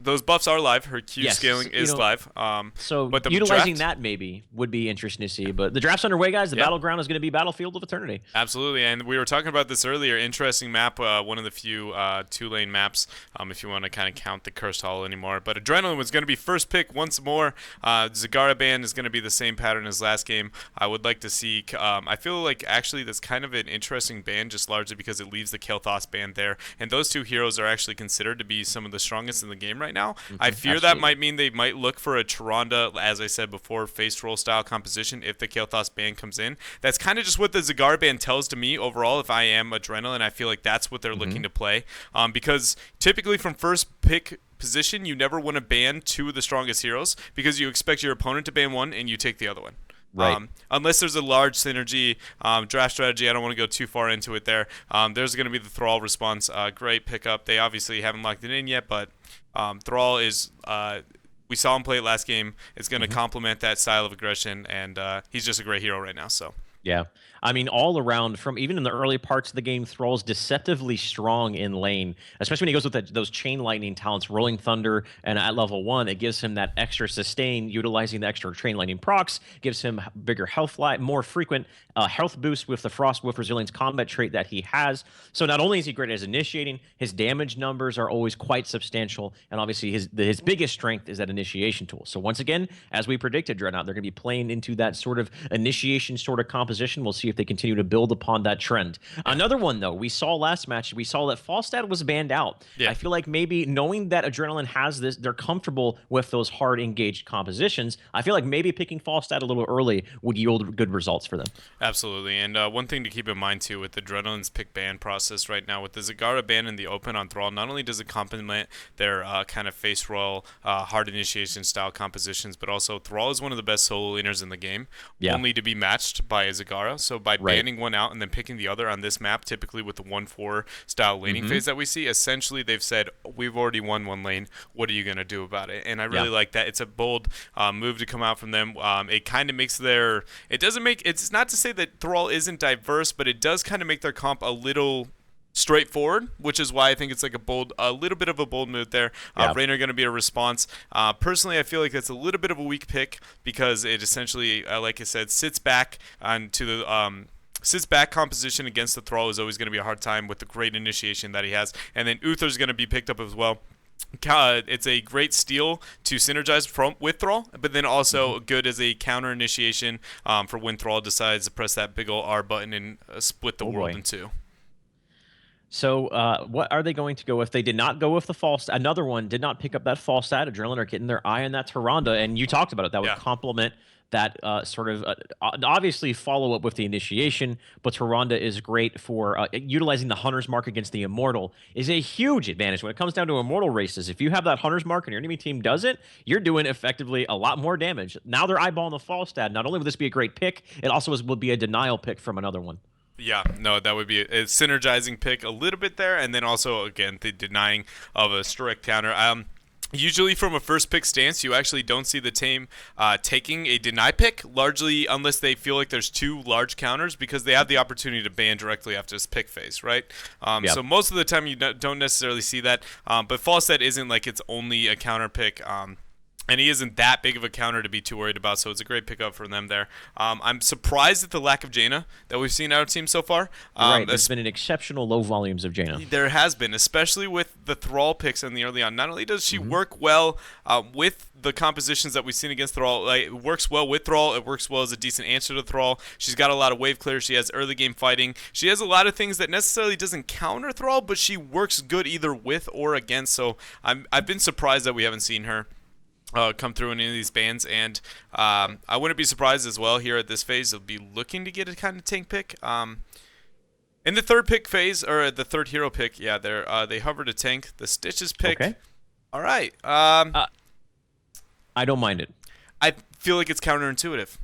Those buffs are live. Her Q Yes, scaling is live. so But the utilizing draft, that maybe would be interesting to see. But the draft's underway, guys. The yeah. battleground is going to be Battlefield of Eternity. Absolutely, and we were talking about this earlier. Interesting map, one of the few two-lane maps, if you want to kind of count the Cursed Hollow anymore. But Adrenaline was going to be first pick once more. Zagara ban is going to be the same pattern as last game. I would like to see. I feel like actually that's kind of an interesting ban, just largely because it leaves the Kael'thas ban there, and those two heroes are actually considered to be some of the strongest in the game right now. I fear that Absolutely. might mean they might look for a Tyrande, as I said before, face roll style composition if the Kael'thas ban comes in. That's kind of just what the Zagara ban tells to me overall. If I am Adrenaline, I feel like that's what they're looking to play. Because typically from first pick position, you never want to ban two of the strongest heroes because you expect your opponent to ban one and you take the other one. Right. Unless there's a large synergy draft strategy, I don't want to go too far into it there. There's going to be the Thrall response. Great pickup. They obviously haven't locked it in yet, but Thrall is. We saw him play it last game. It's going to complement that style of aggression, and he's just a great hero right now. So. Yeah. I mean, all around, from even in the early parts of the game, Thrall's deceptively strong in lane, especially when he goes with those chain lightning talents, Rolling Thunder, and at level 1, it gives him that extra sustain, utilizing the extra chain lightning procs, gives him bigger health life, more frequent health boost with the Frost with Resilience combat trait that he has. So not only is he great as initiating, his damage numbers are always quite substantial, and obviously his biggest strength is that initiation tool. So once again, as we predicted, Dreadnought, they're going to be playing into that sort of initiation sort of composition. We'll see if they continue to build upon that trend. Another one, though, we saw last match, we saw that Falstad was banned out. Yeah. I feel like maybe knowing that Adrenaline has this, they're comfortable with those hard engaged compositions. I feel like maybe picking Falstad a little early would yield good results for them. Absolutely, and one thing to keep in mind too with Adrenaline's pick ban process right now, with the Zagara ban in the open on Thrall, not only does it complement their kind of face roll, hard initiation style compositions, but also Thrall is one of the best solo laners in the game, only to be matched by a Zagara. So by banning one out and then picking the other on this map, typically with the 1-4 style laning phase that we see, essentially they've said, we've already won one lane, what are you going to do about it? And I really like that. It's a bold move to come out from them. It kind of makes their, it's not to say that Thrall isn't diverse, but it does kind of make their comp a little straightforward, which is why I think it's like a little bit of a bold move there. Raynor going to be a response. Personally, I feel like it's a little bit of a weak pick because it essentially, like I said, sits back onto the sits back composition against the Thrall is always going to be a hard time with the great initiation that he has, and then Uther's going to be picked up as well. It's a great steal to synergize with Thrall, but then also good as a counter initiation for when Thrall decides to press that big ol' R button and split the world in two. So what are they going to go with? They did not go with the false. Another one did not pick up that false stat. Adrenaline are getting their eye on that Tyrande, and you talked about it. That would complement that sort of obviously follow up with the initiation, but Tyrande is great for utilizing the Hunter's Mark against the Immortal is a huge advantage when it comes down to Immortal races. If you have that Hunter's Mark and your enemy team does it, you're doing effectively a lot more damage. Now they're eyeballing the Falstad. Not only will this be a great pick, it also will be a denial pick from another one. Yeah, no, that would be a synergizing pick a little bit there, and then also, again, the denying of a strict counter. Usually from a first pick stance, you actually don't see the team taking a deny pick, largely unless they feel like there's two large counters, because they have the opportunity to ban directly after this pick phase, right? So most of the time you don't necessarily see that, but Falstad isn't like it's only a counter pick. And he isn't that big of a counter to be too worried about, so it's a great pickup for them there. I'm surprised at the lack of Jaina that we've seen out of team so far. Right, there's been an exceptional low volumes of Jaina. There has been, especially with the Thrall picks in the early on. Not only does she work well with the compositions that we've seen against Thrall, like, it works well with Thrall, it works well as a decent answer to Thrall. She's got a lot of wave clear, she has early game fighting. She has a lot of things that necessarily doesn't counter Thrall, but she works good either with or against, so I've been surprised that we haven't seen her come through in any of these bans, and I wouldn't be surprised as well here at this phase. They'll be looking to get a kind of tank pick. In the third pick phase, or the third hero pick, they hovered a tank. The Stitches pick. Okay. All right. I don't mind it. I feel like it's counterintuitive.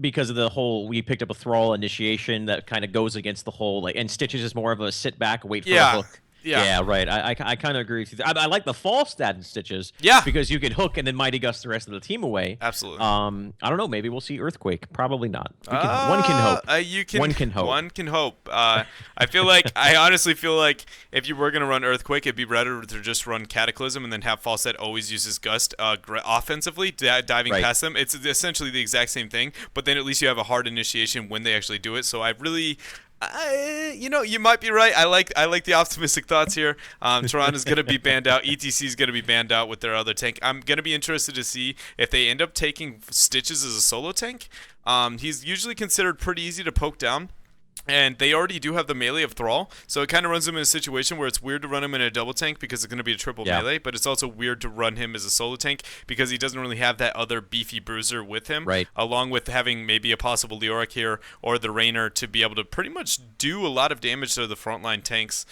Because of the whole, we picked up a Thrall initiation that kind of goes against the whole, like, and Stitches is more of a sit back, wait for a hook. Yeah. Yeah, right. I kind of agree with you. I like the false stat in Stitches Yeah. because you can hook and then Mighty Gust the rest of the team away. Absolutely. I don't know. Maybe we'll see Earthquake. Probably not. One can hope. You can. One can hope. One can hope. I feel like I honestly feel like if you were gonna run Earthquake, it'd be better to just run Cataclysm and then have Falset always uses Gust offensively, diving Right. past them. It's essentially the exact same thing, but then at least you have a hard initiation when they actually do it. So I really. You might be right. I like the optimistic thoughts here. Toronto is going to be banned out. ETC is going to be banned out with their other tank. I'm going to be interested to see if they end up taking Stitches as a solo tank. He's usually considered pretty easy to poke down. And they already do have the melee of Thrall, so it kind of runs him in a situation where it's weird to run him in a double tank because it's going to be a triple melee, but it's also weird to run him as a solo tank because he doesn't really have that other beefy bruiser with him, Right. along with having maybe a possible Leoric here or the Rainer to be able to pretty much do a lot of damage to the frontline tanks.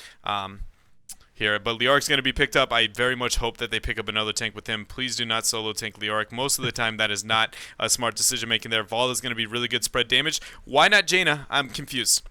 Here, but Leoric's going to be picked up. I very much hope that they pick up another tank with him. Please do not solo tank Leoric. Most of the time, that is not a smart decision making there. Vol is going to be really good spread damage. Why not Jaina? I'm confused.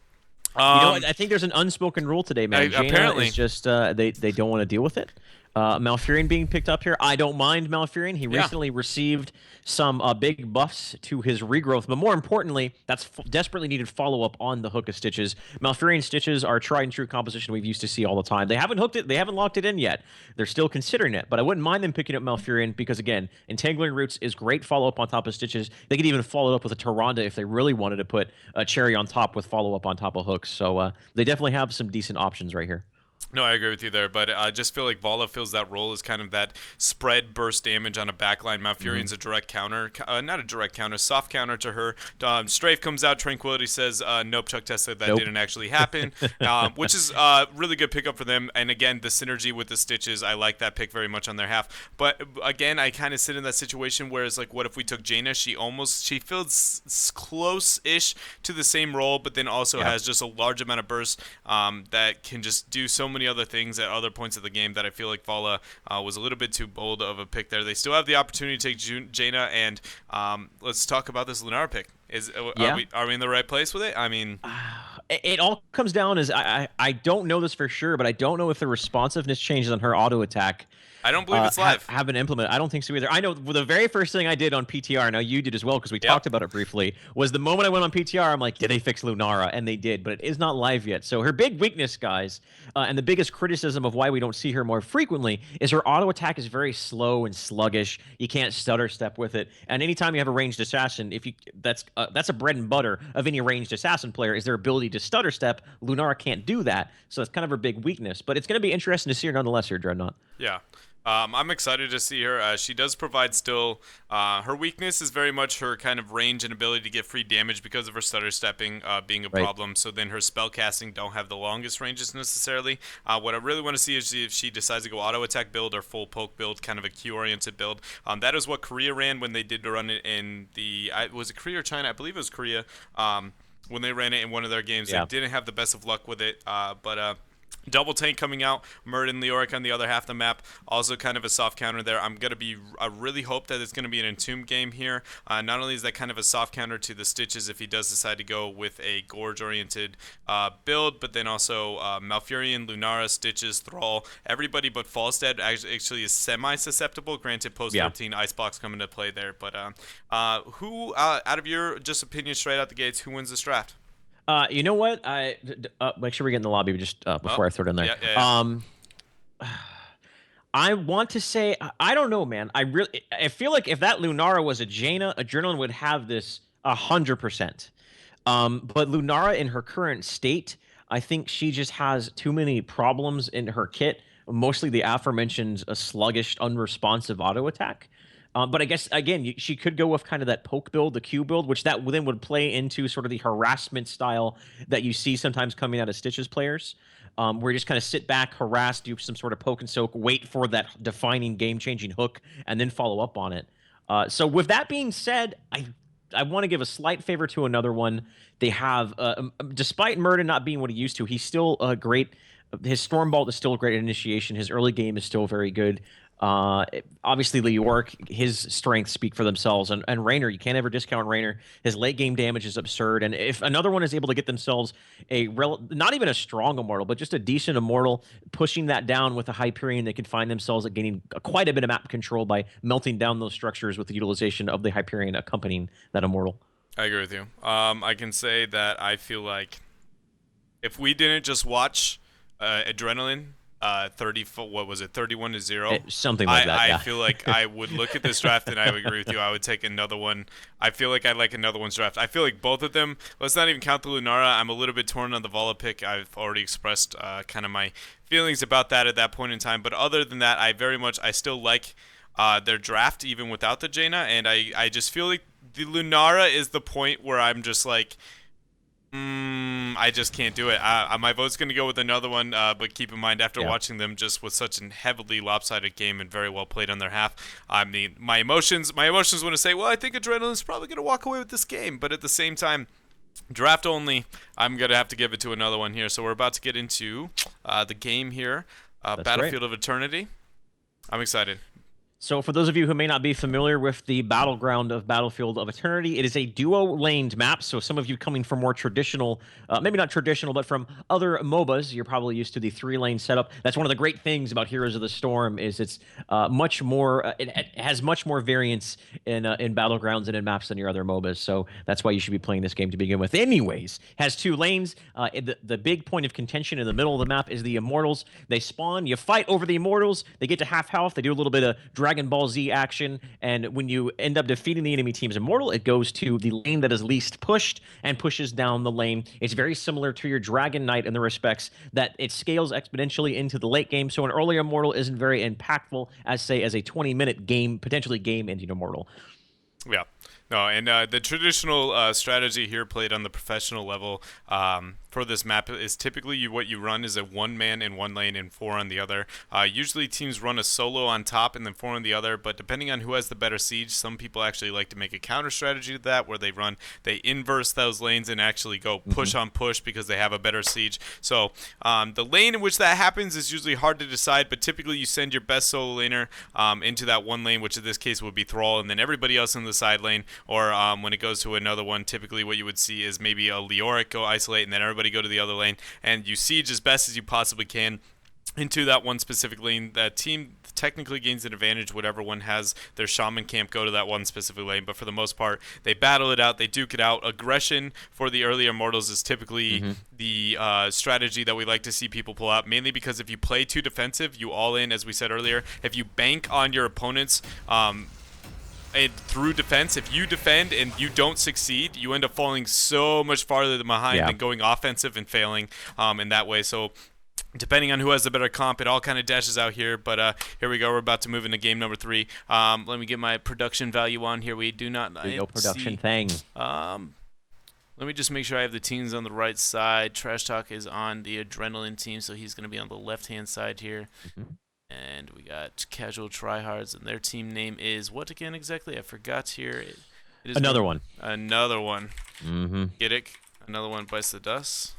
You know what? I think there's an unspoken rule today, man. Jaina apparently. is just they don't want to deal with it. Malfurion being picked up here. I don't mind Malfurion. He recently received some big buffs to his regrowth, but more importantly, that's desperately needed follow-up on the hook of Stitches. Malfurion Stitches are tried and true composition we've used to see all the time. They haven't hooked it. They haven't locked it in yet. They're still considering it, but I wouldn't mind them picking up Malfurion because, again, Entangling Roots is great follow-up on top of Stitches. They could even follow it up with a Tyrande if they really wanted to put a cherry on top with follow-up on top of hooks. So they definitely have some decent options right here. No, I agree with you there, but I just feel like Vala fills that role as kind of that spread burst damage on a backline. Malfurion's a direct counter, not a direct counter, soft counter to her. Strafe comes out, Tranquility says, nope, Chuck Test said that didn't actually happen, which is really good pickup for them. And again, the synergy with the Stitches, I like that pick very much on their half. But again, I kind of sit in that situation where it's like, what if we took Jaina? She feels close-ish to the same role, but then also has just a large amount of burst that can just do so many other things at other points of the game that I feel like Vala was a little bit too bold of a pick there. They still have the opportunity to take Jaina, and let's talk about this Lunara pick. Are we in the right place with it? I mean, it all comes down as I don't know this for sure, but I don't know if the responsiveness changes on her auto attack. I don't believe it's live. Have been implemented. I don't think so either. I know the very first thing I did on PTR, I know you did as well because we talked about it briefly, was the moment I went on PTR, I'm like, did they fix Lunara? And they did, but it is not live yet. So her big weakness, guys, and the biggest criticism of why we don't see her more frequently is her auto attack is very slow and sluggish. You can't stutter step with it. And anytime you have a ranged assassin, that's a bread and butter of any ranged assassin player is their ability to stutter step. Lunara can't do that, so it's kind of her big weakness. But it's going to be interesting to see her nonetheless here, Dreadnought. Yeah. I'm excited to see her. She does provide still. Her weakness is very much her kind of range and ability to get free damage because of her stutter stepping being a problem. So then her spell casting don't have the longest ranges necessarily. What I really want to see is if she decides to go auto attack build or full poke build, kind of a Q oriented build. That is what Korea ran when they did run it in the. Was it Korea or China? I believe it was Korea. When they ran it in one of their games, they didn't have the best of luck with it. But double tank coming out, Murd and Leoric on the other half of the map, also kind of a soft counter there. I really hope that it's going to be an Entomb game here. Not only is that kind of a soft counter to the Stitches if he does decide to go with a Gorge-oriented build, but then also Malfurion, Lunara, Stitches, Thrall, everybody but Falstead actually is semi-susceptible. Granted, post-13 Icebox coming to play there. But who, out of your just opinion straight out the gates, who wins this draft? You know what? Make sure we get in the lobby just before I throw it in there. I want to say I don't know, man. I feel like if that Lunara was a Jaina, Adrenaline would have this 100%. But Lunara in her current state, I think she just has too many problems in her kit. Mostly the aforementioned sluggish, unresponsive auto attack. But I guess, again, she could go with kind of that poke build, the Q build, which that then would play into sort of the harassment style that you see sometimes coming out of Stitches players, where you just kind of sit back, harass, do some sort of poke and soak, wait for that defining game-changing hook, and then follow up on it. So with that being said, I want to give a slight favor to another one. They have, despite Murda not being what he used to, he's still great. His Stormbolt is still great at initiation. His early game is still very good. Obviously, Leoric, his strengths speak for themselves, and Raynor, you can't ever discount Raynor. His late game damage is absurd, and if another one is able to get themselves not even a strong immortal, but just a decent immortal, pushing that down with a Hyperion, they could find themselves at gaining quite a bit of map control by melting down those structures with the utilization of the Hyperion accompanying that immortal. I agree with you. I can say that I feel like if we didn't just watch Adrenaline 31-0, Something like that. I Yeah. feel like I would look at this draft and I would agree with you. I would take another one. I feel like I like another one's draft. I feel like both of them, let's not even count the Lunara. I'm a little bit torn on the Vala pick. I've already expressed kind of my feelings about that at that point in time, but other than that, I still like their draft even without the Jaina, and I just feel like the Lunara is the point where I'm just like, I just can't do it. My vote's going to go with another one, but keep in mind, after watching them just with such a heavily lopsided game and very well played on their half, I mean, my emotions want to say, well, I think Adrenaline's probably going to walk away with this game, but at the same time, draft only, I'm going to have to give it to another one here. So we're about to get into the game here, Battlefield of Eternity. I'm excited. So for those of you who may not be familiar with the battleground of Battlefield of Eternity, it is a duo-laned map. So some of you coming from more traditional, maybe not traditional, but from other MOBAs, you're probably used to the 3-lane setup. That's one of the great things about Heroes of the Storm is it's much more, it has much more variance in battlegrounds and in maps than your other MOBAs. So that's why you should be playing this game to begin with. Anyways, has 2 lanes. The big point of contention in the middle of the map is the Immortals. They spawn, you fight over the Immortals, they get to half health, they do a little bit of Dragon Ball Z action, and when you end up defeating the enemy team's immortal, it goes to the lane that is least pushed and pushes down the lane. It's very similar to your Dragon Knight in the respects that it scales exponentially into the late game, so an early immortal isn't very impactful as, say, as a 20-minute game, potentially game-ending immortal. Yeah. No, and the traditional strategy here played on the professional level for this map is typically what you run is a 1-man in one lane and 4 on the other. Usually teams run a solo on top and then 4 on the other, but depending on who has the better siege, some people actually like to make a counter strategy to that where they inverse those lanes and actually go push on push because they have a better siege. So the lane in which that happens is usually hard to decide, but typically you send your best solo laner into that one lane, which in this case would be Thrall, and then everybody else in the side lane. Or when it goes to another one, typically what you would see is maybe a Leoric go isolate and then everybody go to the other lane, and you siege as best as you possibly can into that one specific lane. That team technically gains an advantage, whatever one has their shaman camp go to that one specific lane, but for the most part, they battle it out, they duke it out. Aggression for the early immortals is typically the strategy that we like to see people pull out, mainly because if you play too defensive, you all in, as we said earlier. If you bank on your opponents and through defense, if you defend and you don't succeed, you end up falling so much farther behind than going offensive and failing in that way. So depending on who has the better comp, it all kind of dashes out here. But here we go. We're about to move into game number 3. Let me get my production value on here. We do not no production thing. Let me just make sure I have the teams on the right side. Trash Talk is on the Adrenaline team, so he's going to be on the left-hand side here. And we got Casual Tryhards, and their team name is what again exactly? I forgot here. It is Another one. Another one. Get it? Another one bites the dust.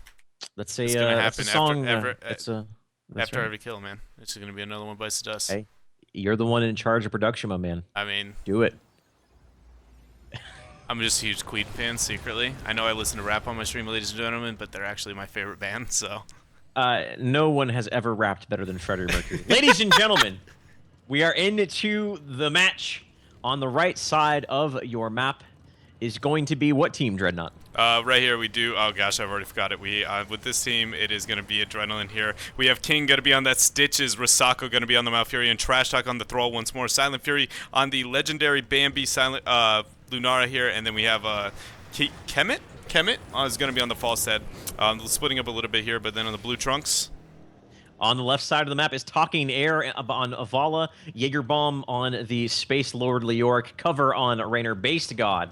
Let's say it's gonna happen after every kill, man. It's gonna be another one bites the dust. Hey, you're the one in charge of production, my man. I mean, do it. I'm just a huge Queen fan secretly. I know I listen to rap on my stream, ladies and gentlemen, but they're actually my favorite band, so. No one has ever rapped better than Freddie Mercury. Ladies and gentlemen, we are into the match. On the right side of your map is going to be what team, Dreadnought? Right here we do. Oh gosh, I've already forgot it. We with this team, it is going to be Adrenaline here. We have King going to be on that Stitches, Risako going to be on the Malfurion, Trash Talk on the Thrall once more, Silent Fury on the legendary Bambi, Silent Lunara here, and then we have Kemet is going to be on the Falstad. Splitting up a little bit here, but then on the Blue Trunks. On the left side of the map is Talking Air on Avala, Jaegerbomb on the Space Lord Leoric, Cover on Raynor, Based God.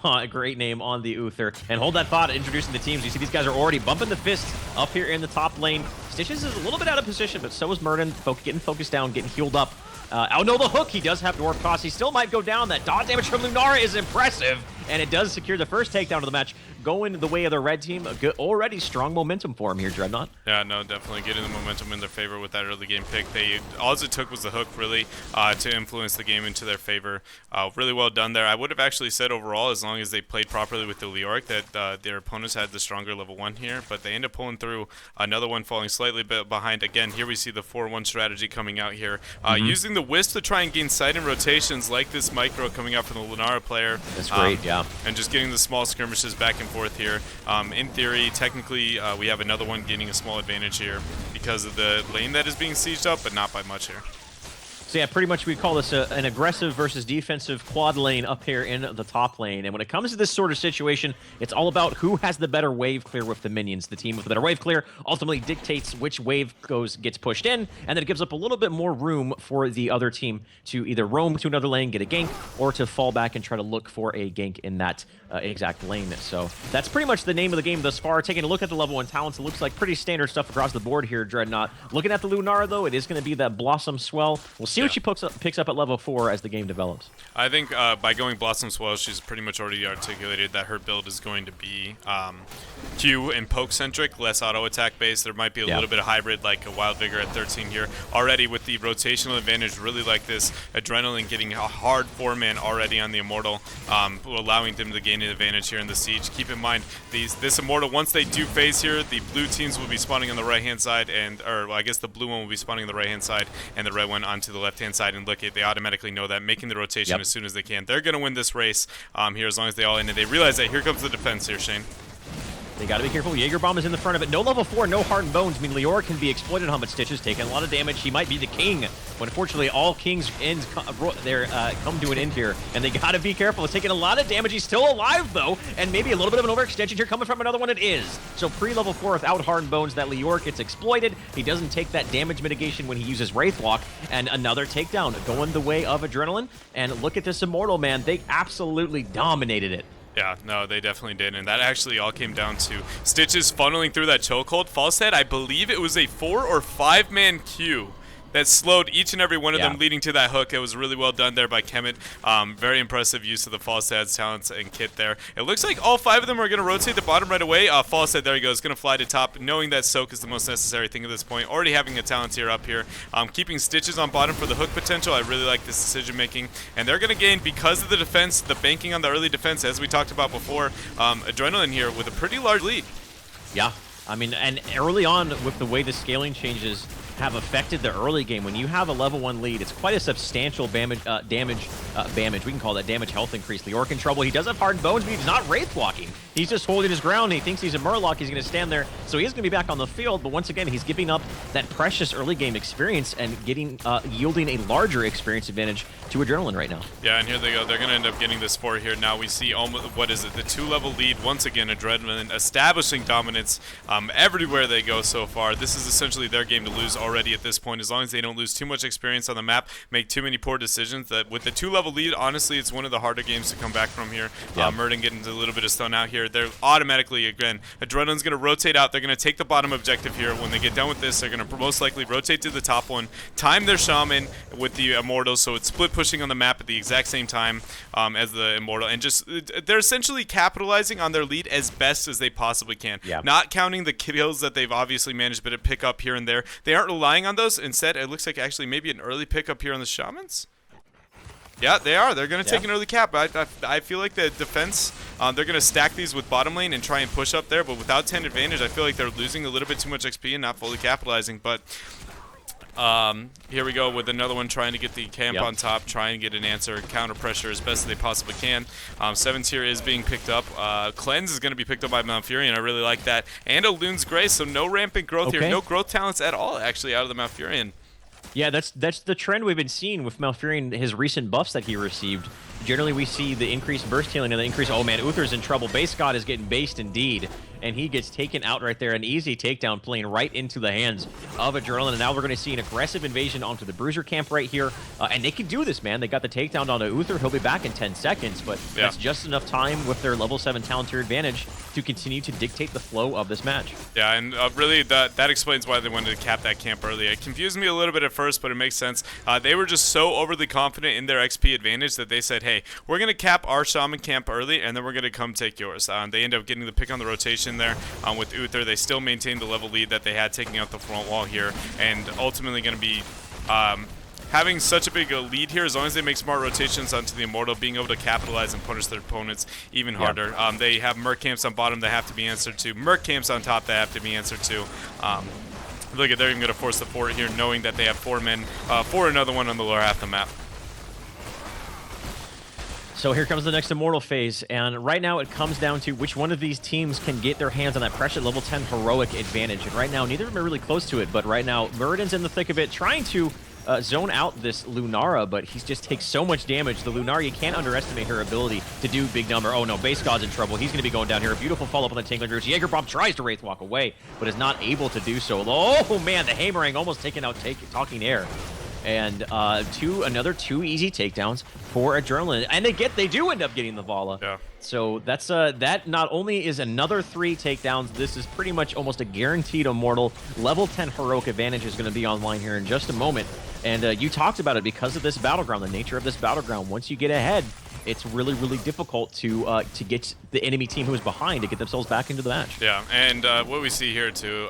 A great name on the Uther. And hold that thought, introducing the teams. You see these guys are already bumping the fist up here in the top lane. Stitches is a little bit out of position, but so is Murden, getting focused down, getting healed up. Oh no, the hook! He does have Dwarf Toss. He still might go down. That dot damage from Lunara is impressive, and it does secure the first takedown of the match, going the way of the red team. Already strong momentum for him here, Dreadnought. Yeah, no, definitely getting the momentum in their favor with that early game pick. All it took was the hook, really, to influence the game into their favor. Really well done there. I would have actually said overall, as long as they played properly with the Leoric, that their opponents had the stronger level 1 here, but they end up pulling through. Another one falling slightly bit behind. Again, here we see the 4-1 strategy coming out here. Using the Wisp to try and gain sight in rotations like this micro coming out from the Lunara player. That's great, yeah. And just getting the small skirmishes back and forth here. In theory, technically, we have another one gaining a small advantage here because of the lane that is being sieged up, but not by much here. So yeah, pretty much we call this an aggressive versus defensive quad lane up here in the top lane. And when it comes to this sort of situation, it's all about who has the better wave clear with the minions. The team with the better wave clear ultimately dictates which wave gets pushed in, and then it gives up a little bit more room for the other team to either roam to another lane, get a gank, or to fall back and try to look for a gank in that exact lane. So that's pretty much the name of the game thus far. Taking a look at the level 1 talents, it looks like pretty standard stuff across the board here, Dreadnought. Looking at the Lunara, though, it is going to be that Blossom Swell. We'll see what she picks up at level 4 as the game develops. I think by going Blossom Swell, she's pretty much already articulated that her build is going to be Q and poke-centric, less auto-attack based. There might be a little bit of hybrid, like a Wild Vigor at 13 here. Already with the rotational advantage, really like this Edrenaline getting a hard 4-man already on the Immortal, allowing them to gain an advantage here in the Siege. Keep in mind, this Immortal, once they do phase here, the blue teams will be spawning on the right-hand side, well, I guess the blue one will be spawning on the right-hand side, and the red one onto the left-hand side. And look, they automatically know that, making the rotation as soon as they can. They're going to win this race here as long as they all end, and they realize that here comes the defense here, Shane. They got to be careful. Jaeger Bomb is in the front of it. No level 4, no Hardened Bones. I mean, Leoric can be exploited on Stitches, taking a lot of damage. He might be the king, but unfortunately, all kings ends come to an end here, and they got to be careful. It's taking a lot of damage. He's still alive, though, and maybe a little bit of an overextension here coming from another one. It is. So pre-level 4 without Hardened Bones, that Leoric gets exploited. He doesn't take that damage mitigation when he uses Wraith Walk, and another takedown going the way of Edrenaline. And look at this Immortal, man. They absolutely dominated it. Yeah, no, they definitely did, and that actually all came down to Stitches funneling through that chokehold. Falstad, I believe it was a 4 or 5-man queue that slowed each and every one of them, leading to that hook. It was really well done there by Kemet. Very impressive use of the Falstad's talents and kit there. It looks like all 5 of them are going to rotate the bottom right away. Falstad, there he goes, going to fly to top, knowing that soak is the most necessary thing at this point. Already having a Talontier up here. Keeping Stitches on bottom for the hook potential. I really like this decision making. And they're going to gain, because of the defense, the banking on the early defense, as we talked about before, Edrenaline here with a pretty large lead. Yeah. I mean, and early on with the way the scaling changes have affected the early game, when you have a level 1 lead, it's quite a substantial damage. We can call that damage health increase. Leoric in trouble. He does have Hardened Bones, but he's not Wraith Walking. He's just holding his ground. He thinks he's a Murloc. He's going to stand there. So he is going to be back on the field, but once again, he's giving up that precious early game experience and yielding a larger experience advantage to Edrenaline right now. Yeah, and here they go. They're going to end up getting this 4 here. Now we see almost, what is it, the 2-level lead. Once again, Edrenaline establishing dominance everywhere they go so far. This is essentially their game to lose already at this point, as long as they don't lose too much experience on the map, make too many poor decisions. That with the 2-level lead, honestly, it's one of the harder games to come back from here. Murden getting a little bit of stun out here. They're automatically, again, Adrenaline's going to rotate out. They're going to take the bottom objective here. When they get done with this, they're going to most likely rotate to the top one, time their Shaman with the Immortal, so it's split pushing on the map at the exact same time as the Immortal, and just they're essentially capitalizing on their lead as best as they possibly can. Not counting the kills that they've obviously managed to pick up here and there. They aren't relying on those. Instead, it looks like actually maybe an early pickup here on the Shamans. Yeah, they are. They're going to take an early cap. I feel like the defense, they're going to stack these with bottom lane and try and push up there, but without 10 advantage, I feel like they're losing a little bit too much XP and not fully capitalizing. But here we go with another one trying to get the camp on top, try and get an answer, counter pressure as best as they possibly can. 7th tier is being picked up. Cleanse is going to be picked up by Malfurion. I really like that. And a Loon's Grace, so no rampant growth here. No growth talents at all, actually, out of the Malfurion. Yeah, that's the trend we've been seeing with Malfurion, his recent buffs that he received. generally we see the increased burst healing and the increase. Oh man, Uther's in trouble. Base God is getting based indeed, and he gets taken out right there. An easy takedown playing right into the hands of Edrenaline, and now we're going to see an aggressive invasion onto the Bruiser camp right here. And they can do this, man. They got the takedown onto Uther. He'll be back in 10 seconds, but that's just enough time with their level 7 talent tier advantage to continue to dictate the flow of this match. Yeah, and really that explains why they wanted to cap that camp early. It confused me a little bit at first, but it makes sense. They were just so overly confident in their XP advantage that they said, hey, we're going to cap our Shaman camp early, and then we're going to come take yours. They end up getting the pick on the rotation there with Uther. They still maintain the level lead that they had, taking out the front wall here, and ultimately going to be having such a big lead here. As long as they make smart rotations onto the Immortal, being able to capitalize and punish their opponents even harder. They have Merc camps on bottom that have to be answered to, Merc camps on top that have to be answered to. Look at, they're even going to force the fort here, knowing that they have 4 men for another one on the lower half of the map. So here comes the next Immortal phase, and right now it comes down to which one of these teams can get their hands on that pressure level 10 heroic advantage. And right now, neither of them are really close to it, but right now, Muradin's in the thick of it, trying to zone out this Lunara, but he just takes so much damage. The Lunara, you can't underestimate her ability to do big number. Oh no, Base God's in trouble. He's going to be going down here. A beautiful follow-up on the Tingling Roots. Jägerbomb tries to Wraith Walk away, but is not able to do so. Oh man, the Hammering almost taking out Talking Air. And another 2 easy takedowns for Edrenaline, and they do end up getting the Vala. Yeah. So that's that not only is another 3 takedowns, this is pretty much almost a guaranteed Immortal. Level 10 heroic advantage is going to be online here in just a moment. And you talked about it because of this battleground, the nature of this battleground. Once you get ahead, it's really, really difficult to get the enemy team who is behind to get themselves back into the match. Yeah, and what we see here too,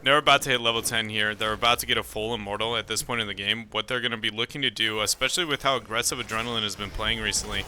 they're about to hit level 10 here. They're about to get a full Immortal at this point in the game. What they're going to be looking to do, especially with how aggressive Edrenaline has been playing recently,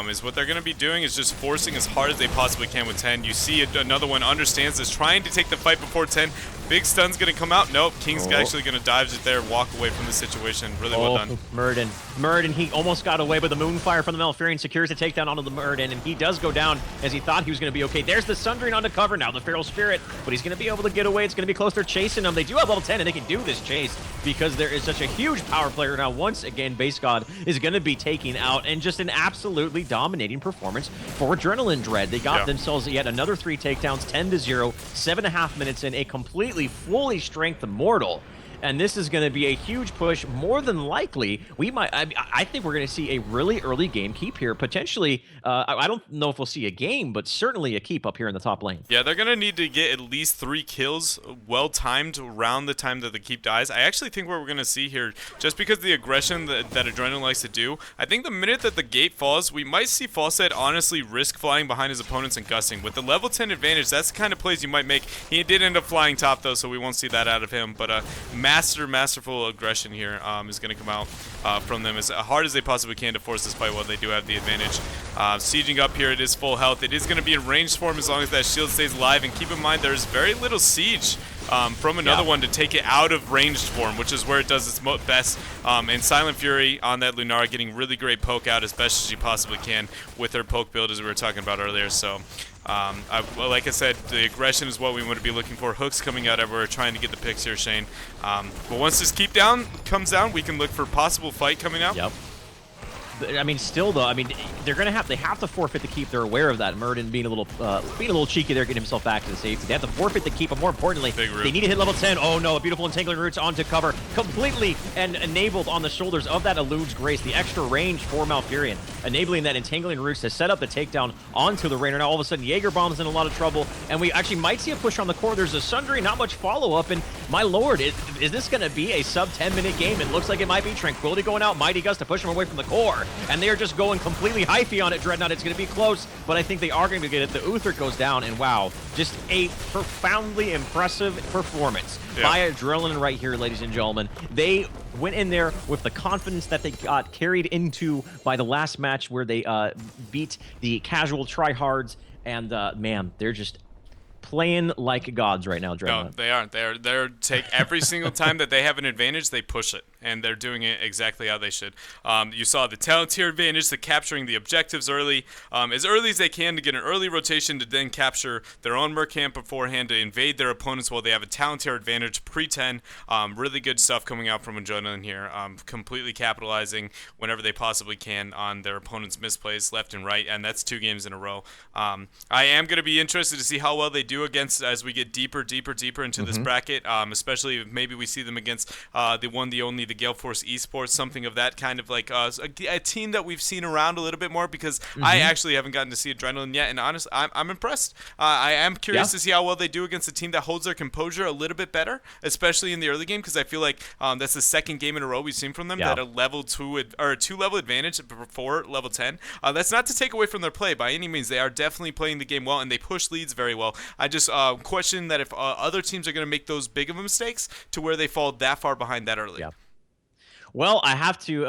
is what they're going to be doing is just forcing as hard as they possibly can with 10. You see another one understands this, trying to take the fight before 10. Big stun's going to come out. Nope, King's actually going to dive it there, walk away from the situation. Really well done. Muradin, he almost got away, but the Moonfire from the Malfurion secures the takedown onto the Muradin, and he does go down as he thought he was going to be okay. There's the Sundering onto cover now, the Feral Spirit, but he's going to be able to get away. It's going to be close. They're chasing him. They do have level 10, and they can do this chase because there is such a huge power player now. Once again, Base God is going to be taking out, and just an absolutely dominating performance for Adrenaline Dread. They got themselves yet another 3 takedowns, 10-0, 7.5 minutes in, a completely, fully strength Immortal. And this is going to be a huge push. More than likely, we might. I think we're going to see a really early game keep here. Potentially, I don't know if we'll see a game, but certainly a keep up here in the top lane. Yeah, they're going to need to get at least 3 kills well timed around the time that the keep dies. I actually think what we're going to see here, just because of the aggression that Adrenaline likes to do, I think the minute that the gate falls, we might see Falstead honestly risk flying behind his opponents and gusting. With the level 10 advantage, that's the kind of plays you might make. He did end up flying top though, so we won't see that out of him. But masterful aggression here is going to come out from them as hard as they possibly can to force this fight while they do have the advantage. Sieging up here, it is full health. It is going to be in ranged form as long as that shield stays alive. And keep in mind, there's very little siege from another one to take it out of ranged form, which is where it does its best. And Silent Fury on that Lunara getting really great poke out as best as she possibly can with her poke build, as we were talking about earlier. So like I said, the aggression is what we want to be looking for. Hooks coming out everywhere, trying to get the picks here, Shane. But once this keep down comes down, we can look for possible fight coming out. Yep. I mean, still though, I mean, they have to forfeit the keep. They're aware of that. Muradin being a little cheeky there, getting himself back to the safety. They have to forfeit the keep, but more importantly, they need to hit level 10. Oh no, a beautiful Entangling Roots onto cover, completely and enabled on the shoulders of that Elude's Grace. The extra range for Malfurion, enabling that Entangling Roots to set up the takedown onto the Rainer. Now all of a sudden, Jägerbomb's in a lot of trouble, and we actually might see a push on the core. There's a Sundering, not much follow-up, and my lord, is this going to be a sub 10-minute game? It looks like it might be. Tranquility going out, Mighty Gust to push him away from the core. And they are just going completely hyphy on it, Dreadnought. It's going to be close, but I think they are going to get it. The Uther goes down, and wow, just a profoundly impressive performance by Adrenaline right here, ladies and gentlemen. They went in there with the confidence that they got carried into by the last match where they beat the casual tryhards, and man, they're just playing like gods right now, Dreadnought. No, they aren't. They're take every single time that they have an advantage, they push it. and they're doing it exactly how they should. You saw the talent tier advantage, the capturing the objectives as early as they can to get an early rotation to then capture their own Mercamp beforehand to invade their opponents while they have a talent tier advantage pre-10. Really good stuff coming out from Adrenaline here, completely capitalizing whenever they possibly can on their opponent's misplays left and right, and that's 2 games in a row. I am going to be interested to see how well they do against as we get deeper into this bracket, especially if maybe we see them against the one, the only, the Gale Force Esports, something of that kind of like a team that we've seen around a little bit more, because I actually haven't gotten to see Adrenaline yet, and honestly, I'm impressed. I am curious to see how well they do against a team that holds their composure a little bit better, especially in the early game, because I feel like that's the second game in a row we've seen from them that a level 2 or a 2-level advantage before level 10. That's not to take away from their play by any means. They are definitely playing the game well, and they push leads very well. I just question that if other teams are going to make those big of a mistakes to where they fall that far behind that early. Well, I have to